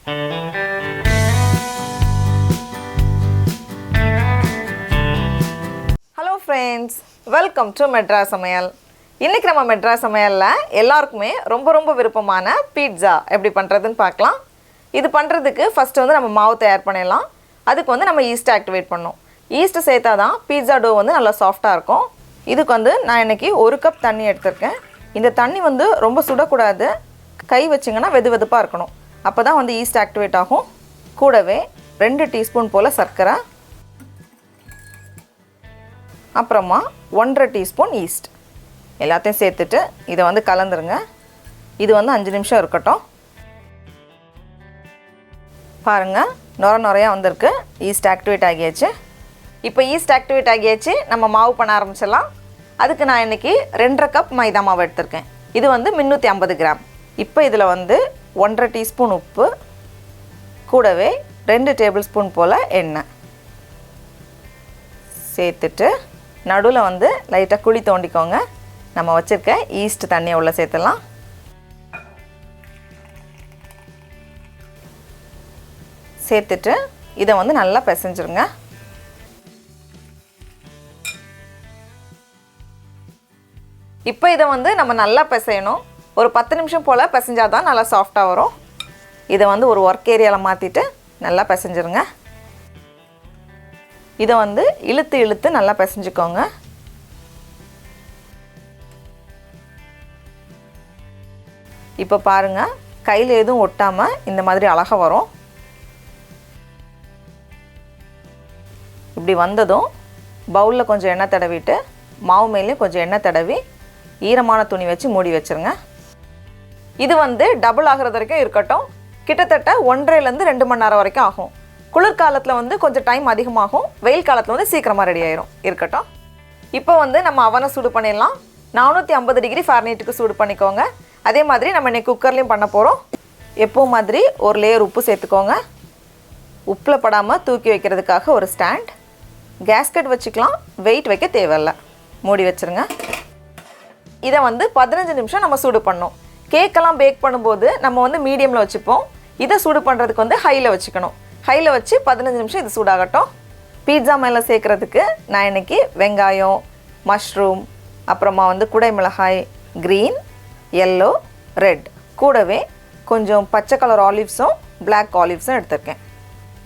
Hello friends, welcome to Madras சமையல். இன்றைக்கி நம்ம மெட்ராஸ் சமையலில் எல்லாருக்குமே ரொம்ப விருப்பமான பீட்சா எப்படி பண்ணுறதுன்னு பார்க்கலாம். இது பண்ணுறதுக்கு ஃபஸ்ட்டு வந்து நம்ம மாவு தயார் பண்ணிடலாம். அதுக்கு வந்து நம்ம ஈஸ்ட் ஆக்டிவேட் பண்ணணும். ஈஸ்ட்டு சேர்த்தா தான் பீட்சா டோ வந்து நல்லா சாஃப்டாக இருக்கும். இதுக்கு வந்து நான் இன்றைக்கி 1 கப் தண்ணி எடுத்திருக்கேன். இந்த தண்ணி வந்து ரொம்ப சுடக்கூடாது, கை வச்சிங்கன்னா வெதுப்பாக இருக்கணும். அப்போ தான் வந்து ஈஸ்ட் ஆக்டிவேட் ஆகும். கூடவே 2 டீஸ்பூன் போல் சர்க்கரை, அப்புறமா 1.5 டீஸ்பூன் ஈஸ்ட் எல்லாத்தையும் சேர்த்துட்டு இதை வந்து கலந்துருங்க. இது வந்து 5 நிமிஷம் இருக்கட்டும். பாருங்கள், நுரையா வந்திருக்கு. ஈஸ்ட் ஆக்டிவேட் ஆகியாச்சு. இப்போ ஈஸ்ட் ஆக்டிவேட் ஆகியாச்சு. நம்ம மாவு பண்ண ஆரம்பிச்சிடலாம். அதுக்கு நான் இன்றைக்கி 2.5 கப் மைதா மாவு எடுத்திருக்கேன். இது வந்து 350 கிராம். இப்போ இதில் வந்து 1.5 டீஸ்பூன் உப்பு, கூடவே 2 டேபிள் ஸ்பூன் போல் எண்ணெய் சேர்த்துட்டு நடுவில் வந்து லைட்டாக குழி தோண்டிக்கோங்க. நம்ம வச்சுருக்க ஈஸ்ட் தண்ணியை உள்ளே சேர்த்துடலாம். சேர்த்துட்டு இதை வந்து நல்லா பிசைஞ்சிருங்க. இப்போ இதை வந்து நம்ம நல்லா பிசையணும். ஒரு 10 நிமிஷம் போல் பிசைஞ்சால் தான் நல்லா சாஃப்டாக வரும். இதை வந்து ஒரு ஒர்க் ஏரியாவில் மாற்றிட்டு நல்லா பிசைஞ்சிருங்க. இதை வந்து இழுத்து நல்லா பிசைஞ்சுக்கோங்க. இப்போ பாருங்கள், கையில் எதுவும் ஒட்டாமல் இந்த மாதிரி அழகாக வரும். இப்படி வந்ததும் பவுலில் கொஞ்சம் எண்ணெய் தடவிட்டு மாவு மேலேயும் கொஞ்சம் எண்ணெய் தடவி ஈரமான துணி வச்சு மூடி வச்சுருங்க. இது வந்து டபுள் ஆகிறது வரைக்கும் இருக்கட்டும். கிட்டத்தட்ட 1.5லேருந்து 2 மணி நேரம் வரைக்கும் ஆகும். குளிர்காலத்தில் வந்து கொஞ்சம் டைம் அதிகமாகும், வெயில் காலத்தில் வந்து சீக்கிரமாக ரெடி ஆயிரும். இருக்கட்டும். இப்போ வந்து நம்ம அவனை சூடு பண்ணிடலாம். 450 டிகிரி ஃபாரன்ஹீட்டுக்கு சூடு பண்ணிக்கோங்க. அதே மாதிரி நம்ம இன்றைக்கி குக்கர்லேயும் பண்ண போகிறோம். எப்போவும் மாதிரி ஒரு லேயர் உப்பு சேர்த்துக்கோங்க. உப்பில் படாமல் தூக்கி வைக்கிறதுக்காக ஒரு ஸ்டாண்ட், கேஸ்கட் வச்சுக்கலாம். வெயிட் வைக்க தேவையில்லை. மூடி வச்சுருங்க. இதை வந்து 15 நிமிஷம் நம்ம சூடு பண்ணோம். கேக்கெல்லாம் பேக் பண்ணும்போது நம்ம வந்து மீடியமில் வச்சுப்போம். இதை சூடு பண்ணுறதுக்கு வந்து ஹையில் வச்சுக்கணும். ஹையில் வச்சு 15 நிமிஷம் இது சூடாகட்டும். பீட்சா மேலே சேர்க்குறதுக்கு நான் இன்றைக்கி வெங்காயம், மஷ்ரூம், அப்புறமா வந்து குடை மிளகாய், க்ரீன், எல்லோ, ரெட், கூடவே கொஞ்சம் பச்சை கலர் ஆலிவ்ஸும் பிளாக் ஆலிவ்ஸும் எடுத்திருக்கேன்.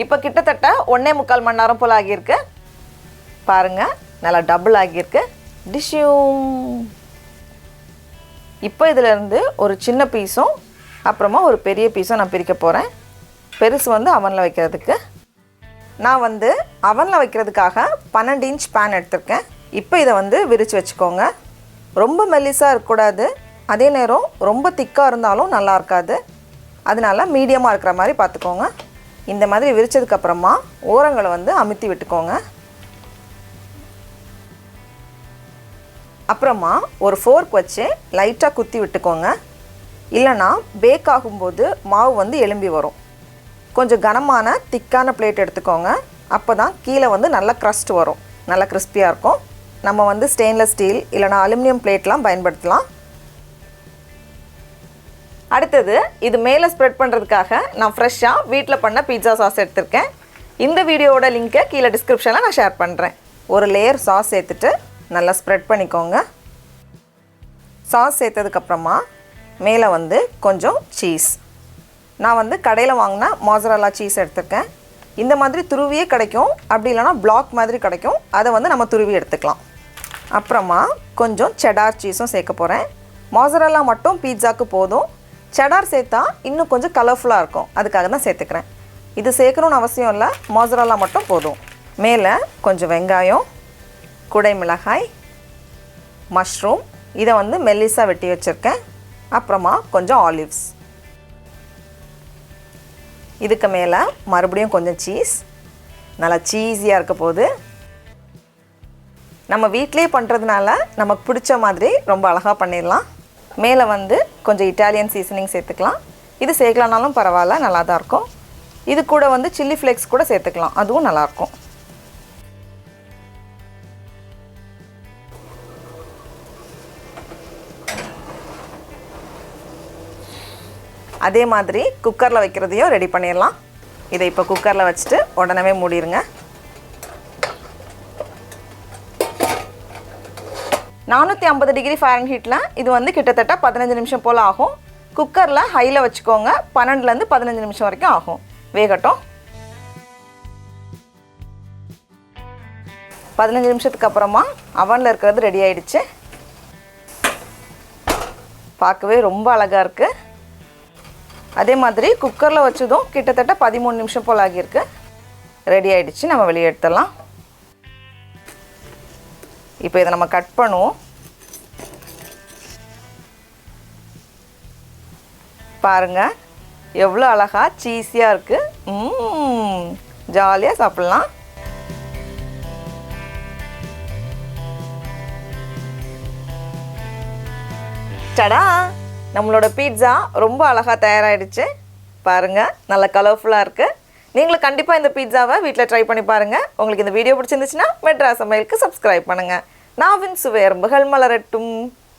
இப்போ கிட்டத்தட்ட 1.25 மணி நேரம் போல் ஆகியிருக்கு. பாருங்கள், நல்லா டபுள் ஆகியிருக்கு. டிஷ்யூம். இப்போ இதிலேருந்து ஒரு சின்ன பீஸும் அப்புறமா ஒரு பெரிய பீஸும் நான் பிரிக்க போகிறேன். பெருசு வந்து அவனில் வைக்கிறதுக்கு. நான் வந்து அவனில் வைக்கிறதுக்காக 12 இன்ச் பேன் எடுத்திருக்கேன். இப்போ இதை வந்து விரித்து வச்சுக்கோங்க. ரொம்ப மெல்லிஸாக இருக்கக்கூடாது, அதே நேரம் ரொம்ப திக்காக இருந்தாலும் நல்லா இருக்காது. அதனால மீடியமாக இருக்கிற மாதிரி பார்த்துக்கோங்க. இந்த மாதிரி விரித்ததுக்கப்புறமா ஓரங்களை வந்து அமுத்தி விட்டுக்கோங்க. அப்புறமா ஒரு ஃபோர்க் வச்சு லைட்டாக குத்தி விட்டுக்கோங்க. இல்லைனா பேக் ஆகும்போது மாவு வந்து எலும்பி வரும். கொஞ்சம் கனமான திக்கான பிளேட் எடுத்துக்கோங்க. அப்போ தான் கீழே வந்து நல்லா க்ரஸ்ட் வரும், நல்லா கிறிஸ்பியாக இருக்கும். நம்ம வந்து ஸ்டெயின்லெஸ் ஸ்டீல் இல்லைனா அலுமினியம் பிளேட்லாம் பயன்படுத்தலாம். அடுத்தது இது மேலே ஸ்ப்ரெட் பண்ணுறதுக்காக நான் ஃப்ரெஷ்ஷாக வீட்டில் பண்ண பீட்சா சாஸ் எடுத்திருக்கேன். இந்த வீடியோவோட லிங்க்கை கீழே டிஸ்கிரிப்ஷனில் நான் ஷேர் பண்ணுறேன். ஒரு லேயர் சாஸ் சேர்த்துட்டு நல்லா ஸ்ப்ரெட் பண்ணிக்கோங்க. சாஸ் சேர்த்ததுக்கப்புறமா மேலே வந்து கொஞ்சம் சீஸ். நான் வந்து கடையில் வாங்கின mozzarella சீஸ் எடுத்துருக்கேன். இந்த மாதிரி துருவியே கிடைக்கும், அப்படி இல்லைனா பிளாக் மாதிரி கிடைக்கும். அதை வந்து நம்ம துருவி எடுத்துக்கலாம். அப்புறமா கொஞ்சம் cheddar சீஸும் சேர்க்க போகிறேன். mozzarella மட்டும் பீட்சாக்கு போதும். cheddar சேர்த்தா இன்னும் கொஞ்சம் கலர்ஃபுல்லாக இருக்கும், அதுக்காக தான் சேர்த்துக்கிறேன். இது சேர்க்கணுன்னு அவசியம் இல்லை, mozzarella மட்டும் போதும். மேலே கொஞ்சம் வெங்காயம், குடை மிளகாய், மஷ்ரூம், இதை வந்து மெல்லிஸாக வெட்டி வச்சுருக்கேன். அப்புறமா கொஞ்சம் ஆலிவ்ஸ். இதுக்கு மேலே மறுபடியும் கொஞ்சம் சீஸ். நல்லா சீஸியாக இருக்க போது. நம்ம வீட்டிலே பண்ணுறதுனால நமக்கு பிடிச்ச மாதிரி ரொம்ப அழகாக பண்ணிடலாம். மேலே வந்து கொஞ்சம் இட்டாலியன் சீசனிங் சேர்த்துக்கலாம். இது சேர்க்கலனாலும் பரவாயில்ல, நல்லா தான் இருக்கும். இது கூட வந்து சில்லி ஃப்ளேக்ஸ் கூட சேர்த்துக்கலாம், அதுவும் நல்லாயிருக்கும். அதே மாதிரி குக்கரில் வைக்கிறதையும் ரெடி பண்ணிடலாம். இதை இப்போ குக்கரில் வச்சுட்டு உடனே மூடிடுங்க. 450 டிகிரி ஃபாரன்ஹீட்டில் இது வந்து கிட்டத்தட்ட 15 நிமிஷம் போல் ஆகும். குக்கரில் ஹையில் வச்சுக்கோங்க. 12லேருந்து 15 நிமிஷம் வரைக்கும் ஆகும். வேகட்டும். 15 நிமிஷத்துக்கு அப்புறமா அவனில் இருக்கிறது ரெடி ஆகிடுச்சு. பார்க்கவே ரொம்ப அழகாக இருக்குது. அதே மாதிரி குக்கரில் வச்சதும் கிட்டத்தட்ட 13 நிமிஷம் போல் ஆகியிருக்கு. ரெடி ஆகிடுச்சு. நம்ம வெளியே எடுத்துடலாம். இப்போ இதை நம்ம கட் பண்ணுவோம். பாருங்கள் எவ்வளோ அழகாக சீஸியாக இருக்குது. ஜாலியாக சாப்பிட்லாம். டடா, நம்மளோட பீட்சா ரொம்ப அழகாக தயாராகிடுச்சு. பாருங்கள் நல்ல கலர்ஃபுல்லாக இருக்குது. நீங்களும் கண்டிப்பாக இந்த பீட்சாவை வீட்டில் ட்ரை பண்ணி பாருங்கள். உங்களுக்கு இந்த வீடியோ பிடிச்சிருந்துச்சுன்னா மெட்ராஸ் சமையலுக்கு சப்ஸ்கிரைப் பண்ணுங்கள். நாவின் சுவை எறும்புகள் மலரட்டும்.